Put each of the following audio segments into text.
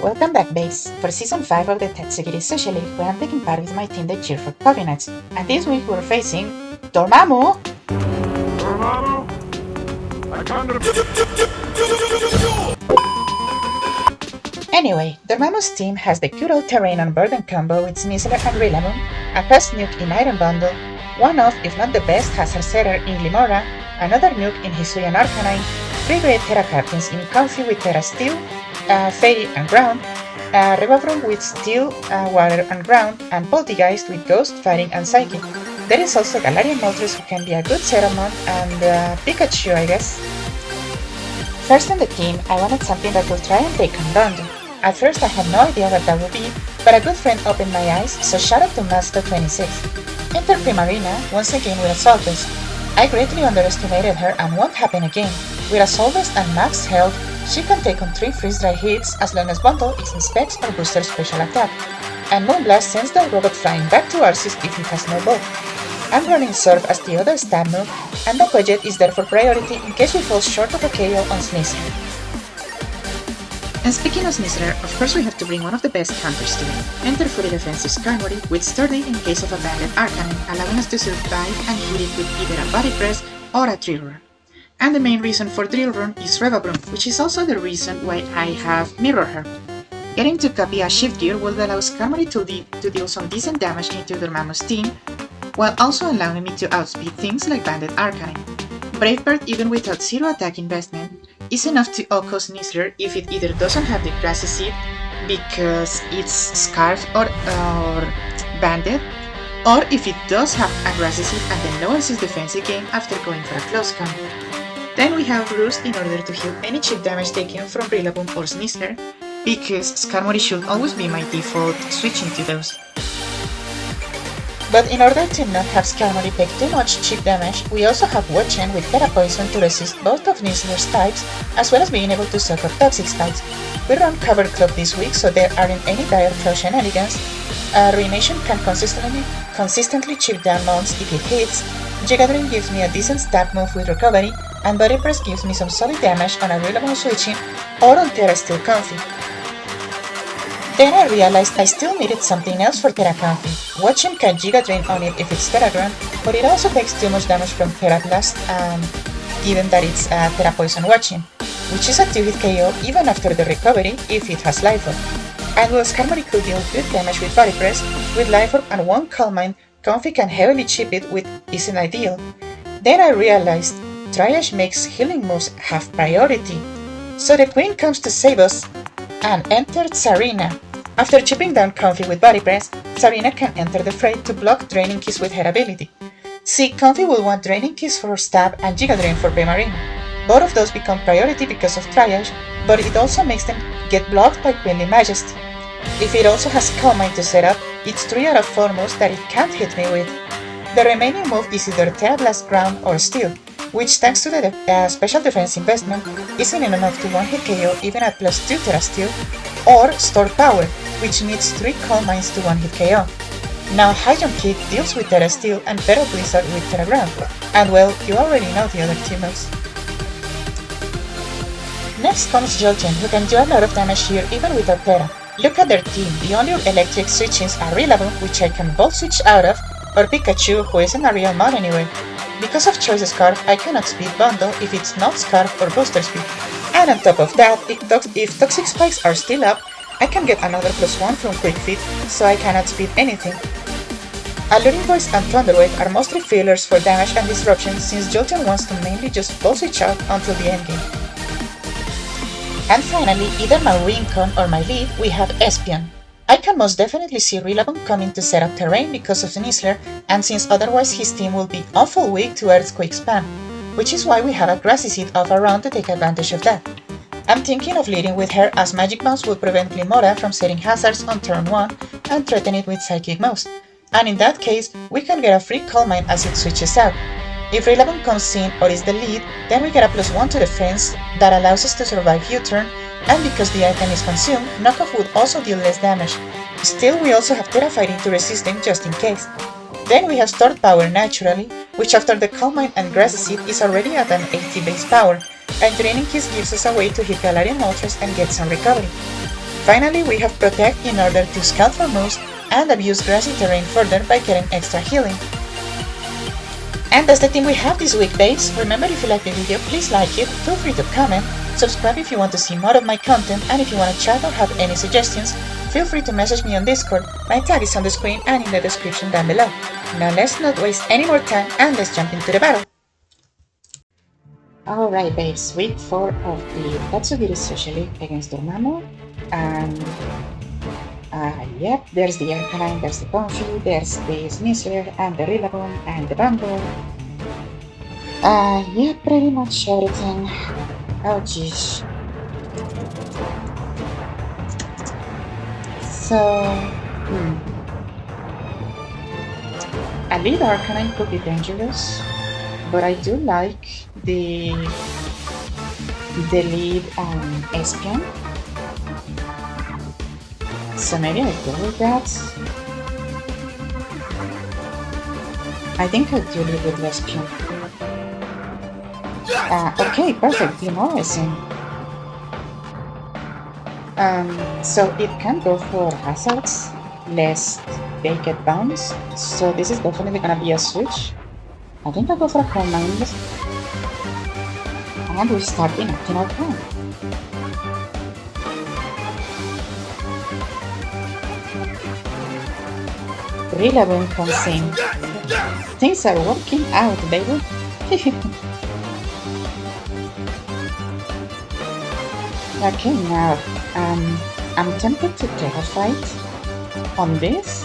Welcome back, babes, for Season 5 of the Tatsugiri Sushi League, where I'm taking part with my team that cheer for Coffee Nuts. And this week we're facing Dormammu! Dormammu? I can't... Anyway, Dormammu's team has the cute old terrain on Burden combo with Sneasler and Rillaboom, a fast nuke in Iron Bundle, one of, if not the best, Hazard setter in Glimora, another nuke in Hiya and Arcanine, 3 great Terra captains in Comfy with Terra Steel, Fairy and Ground, Robo-penguin with Steel, Water and Ground, and Poltergeist with Ghost, Fighting and Psychic. There is also Galarian Moltres who can be a good settlement, and Pikachu, I guess. First on the team, I wanted something that would try and take on London. At first I had no idea what that would be, but a good friend opened my eyes, so shout out to Master26. Enter Primarina, once again with a Assault Vest. I greatly underestimated her and won't happen again. With Assault Vest and max health, she can take on 3 freeze-dry hits as long as Bundle is in Specs or Booster Special Attack, and Moonblast sends the robot flying back to Arceus if it has no bulk. I'm running Surf as the other stab move, and the budget is there for priority in case we fall short of a KO on Sneasler. And speaking of Sneasler, of course we have to bring one of the best counters to it. Enter fully defensive Skarmory with Sturdy in case of a banded Arcanine, allowing us to survive and hit it with either a Body Press or a Drill Run. And the main reason for Drill Run is Revabrum, which is also the reason why I have Mirror her. Getting to copy a Shift Gear will allow Skarmory to deal some decent damage into Dormammu's team, while also allowing me to outspeed things like banded Arcanine. Brave Bird, even without 0 attack investment, is enough to OHKO Sneasler if it either doesn't have the Grassy Seed because it's Scarf or banded, or if it does have a Grassy Seed and then lowers its defense again after going for a close combo. Then we have Roost in order to heal any chip damage taken from Rillaboom or Sneasler, because Skarmory should always be my default switching to those. But in order to not have Skarmory take too much chip damage, we also have Watchen with Terra Poison to resist both of Sneasler's types, as well as being able to suck up Toxic spikes. We run Cover Club this week, so there aren't any dire throw shenanigans. Ruination can consistently chip down mons if it hits, Gigadrin gives me a decent stab move with recovery, and Body Press gives me some solid damage on a Rillaboom switching or on Terra Steel Comfy. Then I realized I still needed something else for Terra Comfy. Watchen can Giga Drain on it if it's Terra Ground, but it also takes too much damage from Terra Blast, given that it's Terra Poison Watchen, which is a 2-hit KO even after the recovery if it has Life Orb. And while Skarmory could deal good damage with Body Press, with Life Orb and 1 Calm Mind, Comfy can heavily chip it, which isn't ideal. Then I realized Triage makes healing moves have priority. So the Queen comes to save us and entered Tsarina. After chipping down Comfy with Body Press, Tsarina can enter the fray to block Draining Kiss with her ability. See, Comfy will want Draining Kiss for Stab and Giga Drain for Primarina. Both of those become priority because of Triage, but it also makes them get blocked by Queenly Majesty. If it also has Calm Mind to set up, it's 3 out of 4 moves that it can't hit me with. The remaining move is either Terra Blast Ground or Steel, which thanks to the special defense investment isn't enough to 1-hit KO even at +2 Terra Steel, or Store Power, which needs 3 Calm Minds to 1-hit KO. Now High Jump Kick deals with Terra Steel and Feral Blizzard with Terra Ground, and well, you already know the other 2 moves. Next comes Jolteon, who can do a lot of damage here even without Terra. Look at their team, the only electric switch-ins are Rillaboom, which I can bolt switch out of, or Pikachu, who isn't a real mod anyway. Because of Choice Scarf, I cannot speed Bundle if it's not Scarf or Booster Speed. And on top of that, if Toxic Spikes are still up, I can get another +1 from Quick Feet, so I cannot speed anything. Alluring Voice and Thunderwave are mostly fillers for damage and disruption, since Jolteon wants to mainly just bolt switch out until the endgame. And finally, either my Rincon or my lead, we have Espion. I can most definitely see Rillaboom coming to set up terrain because of Sneasler, and since otherwise his team will be awful weak to Earthquake spam, which is why we have a Grassy Seed off around to take advantage of that. I'm thinking of leading with her as Magic Bounce will prevent Glimora from setting hazards on turn 1 and threaten it with Psychic moves, and in that case, we can get a free Calm Mind as it switches out. If Rillaboom comes in or is the lead, then we get a +1 to defense that allows us to survive U-turn, and because the item is consumed, Knockoff would also deal less damage. Still, we also have Terra Fighting to resist them just in case. Then we have Stored Power naturally, which after the Calm Mind and Grassy Seed is already at an 80 base power, and Draining Kiss gives us a way to hit Galarian Moltres and get some recovery. Finally, we have Protect in order to scout for moves and abuse grassy terrain further by getting extra healing. And that's the team we have this week, babes. Remember, if you like the video, please like it, feel free to comment, subscribe if you want to see more of my content, and if you want to chat or have any suggestions, feel free to message me on Discord. My tag is on the screen and in the description down below. Now let's not waste any more time and let's jump into the battle. Alright babes, week 4 of the Tatsugiri Sushi League against Dormammu. And yep, there's the Arcanine, there's the Confi, there's the Sneasler, and the Rillaboom, and the Bumble. Yeah, pretty much everything. Oh jeez. So, a lead Arcanine could be dangerous, but I do like the lead Espion. So maybe I go with that. I think I do lead with Espion. Okay, perfect, demoralizing. So it can go for hazards, lest they get bounced. So this is definitely gonna be a switch. I think I'll go for a command. And we start enacting our plan. Rillaboom comes in. Things are working out, baby. Okay, now, I'm tempted to take a fight on this.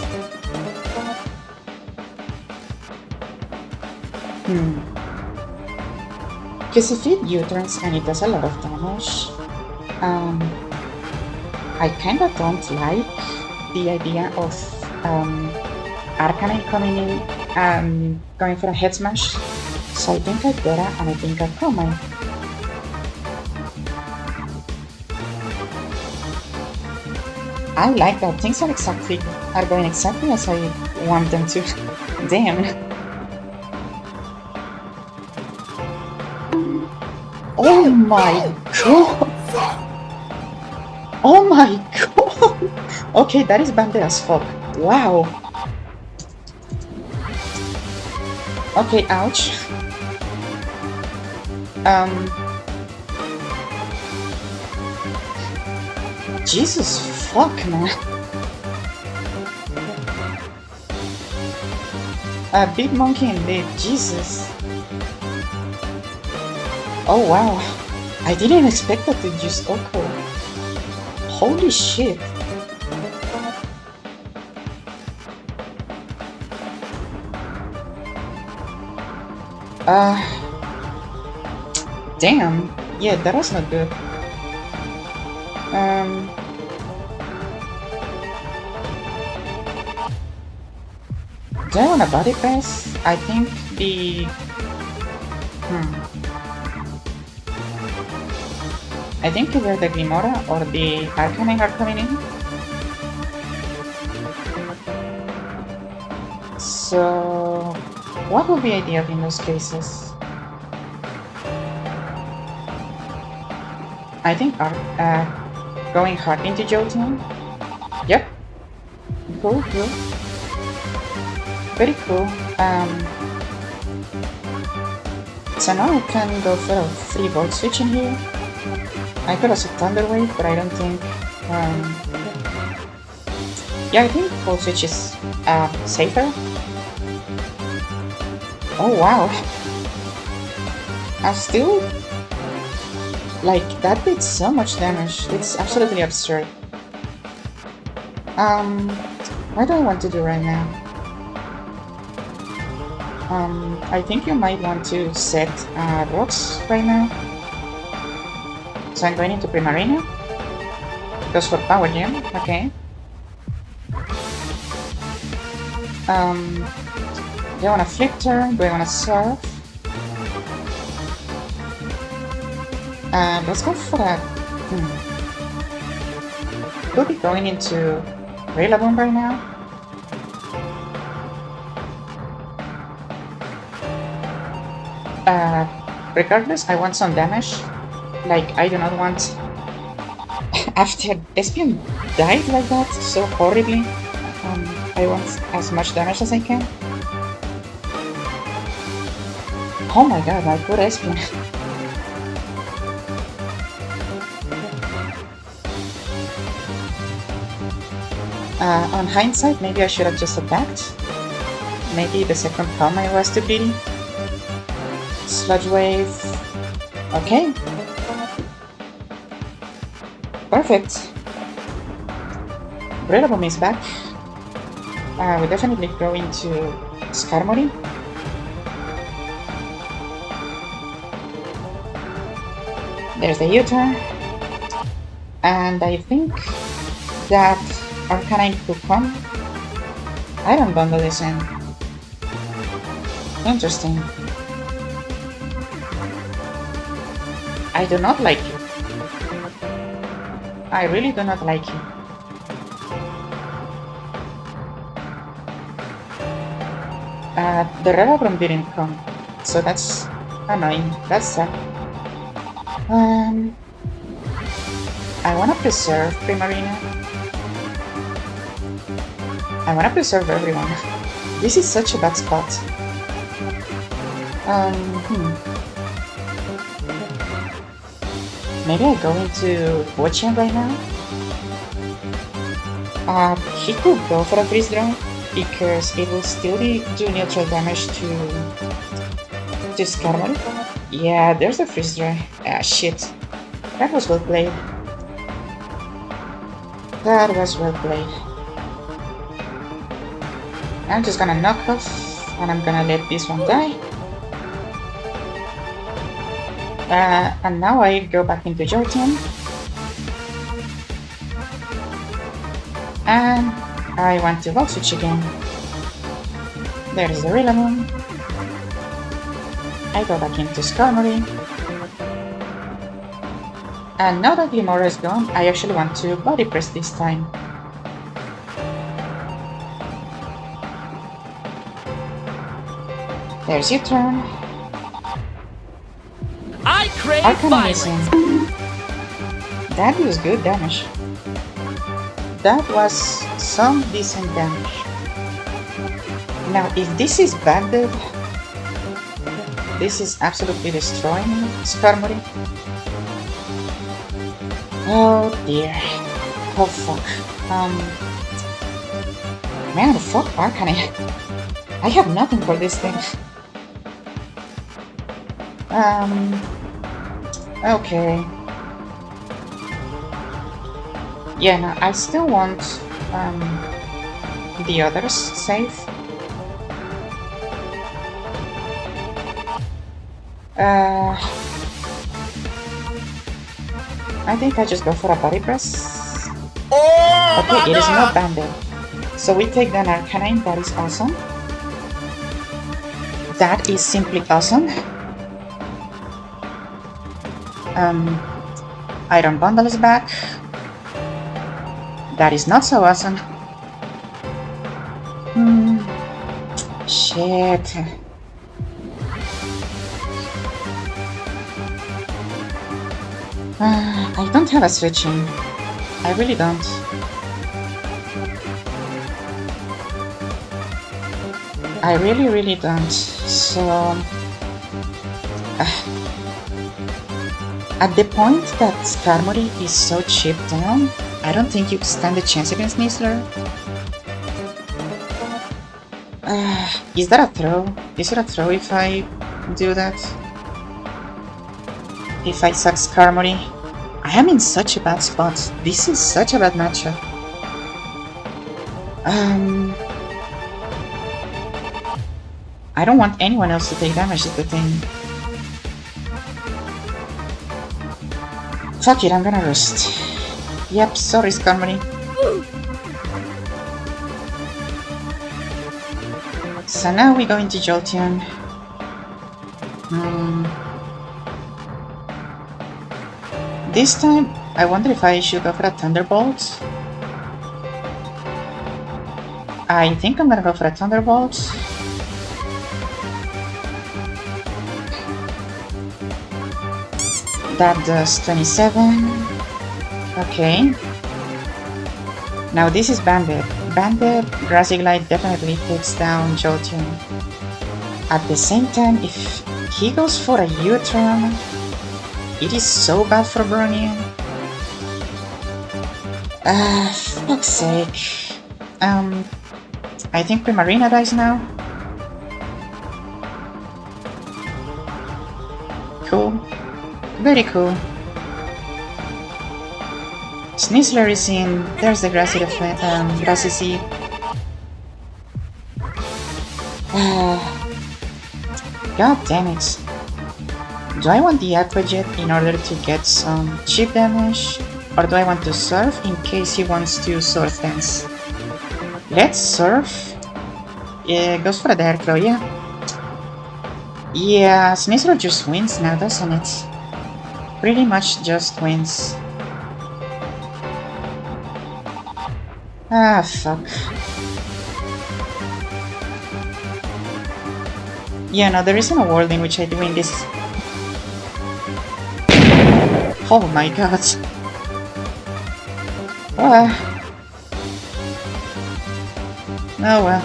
Because if it U-turns and it does a lot of damage, I kinda don't like the idea of Arcanine coming in and going for a head smash. So I think I better, and I think I command. I like that things are going exactly as I want them to. Damn. Oh my god! Oh my god! Okay, that is banned as fuck. Wow. Okay, ouch. Jesus fuck, man. A big monkey indeed, Jesus. Oh wow, I didn't expect that to use Oko. Holy shit. Damn. Yeah, that was not good. Do I want a body pass? I think the... I think either the Glimora or the Arcanine are coming in. So... what would be ideal in those cases? I think going hard into Jotun. Yep. Cool, cool. Very cool. So now I can go for a free volt switch in here. I could also Thunder Wave, but I don't think... yeah, I think volt switch is safer. Oh wow. I'm still... like, that did so much damage. It's absolutely absurd. What do I want to do right now? I think you might want to set rocks right now. So I'm going into Primarina. Goes for Power Gem, okay. Do I want to Flip Turn? Do I want to Surf? Let's go for that. Could be going into Rillaboom right now. Regardless, I want some damage. Like, I do not want After Despian died like that so horribly, I want as much damage as I can. Oh my god, my poor Espion. On hindsight, maybe I should have just attacked. Maybe the second palm I was too greedy. Sludge Wave. Okay. Perfect. Breloom is back. We definitely go into Skarmory. There's the U-turn. And I think that Arcanine could come. Iron Bundle is in. Interesting. I do not like you. I really do not like you. The Relabrum didn't come, so that's annoying. That's sad. I wanna preserve Primarina. I wanna preserve everyone. This is such a bad spot. Maybe I go into Watching right now? He could go for a freeze dry because it will still do neutral damage to Skarmory. Yeah, there's a freeze dry. Ah, shit. That was well played. That was well played. I'm just gonna knock off and I'm gonna let this one die. And now I go back into your turn. And I want to Volt Switch again. There's the Rillaboom. I go back into Skarmory. And now that Glimmora is gone, I actually want to Body Press this time. There's your turn. I crave Arcanine-h. That was good damage. That was some decent damage. Now, if this is banded, this is absolutely destroying Skarmory. Oh dear. Oh fuck. Man, fuck Arcanine. I have nothing for this thing. Okay. Yeah, no, I still want the others safe. I think I just go for a Body Press. Okay, it is not banded. So we take an Arcanine, that is awesome. That is simply awesome. Iron Bundle is back. That is not so awesome. Shit. I don't have a switching. I really don't. I really don't. So... at the point that Skarmory is so chipped down, I don't think you stand a chance against Nizzler. Is that a throw? Is it a throw if I do that? If I suck Skarmory? I am in such a bad spot. This is such a bad matchup. I don't want anyone else to take damage is the thing. Fuck it, I'm gonna rest. Yep, sorry Skarmory. So now we go into Jolteon. This time, I wonder if I should go for a Thunderbolt. I think I'm gonna go for a Thunderbolt. That does 27. Okay. Now this is Bandit. Bandit, Grassy Glide definitely takes down Jolteon. At the same time, if he goes for a U-turn, it is so bad for Bronian. Fuck's sake. I think Primarina dies now. Cool. Very cool. Sneasler is in. There's the Grassy Seed. God damn it. Do I want the Aqua Jet in order to get some chip damage? Or do I want to Surf in case he wants to Sword Dance? Let's Surf. Yeah, goes for the Airclaw, yeah. Yeah, Sneasler just wins now, doesn't it? Pretty much just wins. Ah, fuck. Yeah, no, there isn't a world in which I win this. Oh my god. Oh well.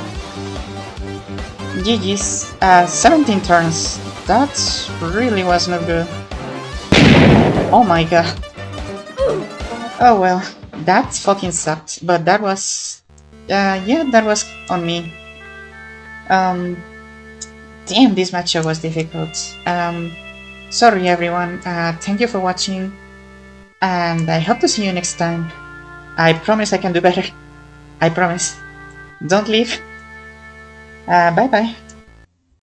GG's. 17 turns. That really was not good. Oh my god. Oh well. That fucking sucked. But that was... yeah, that was on me. Damn, this matchup was difficult. Sorry everyone. Thank you for watching. And I hope to see you next time. I promise I can do better. I promise. Don't leave. Bye bye.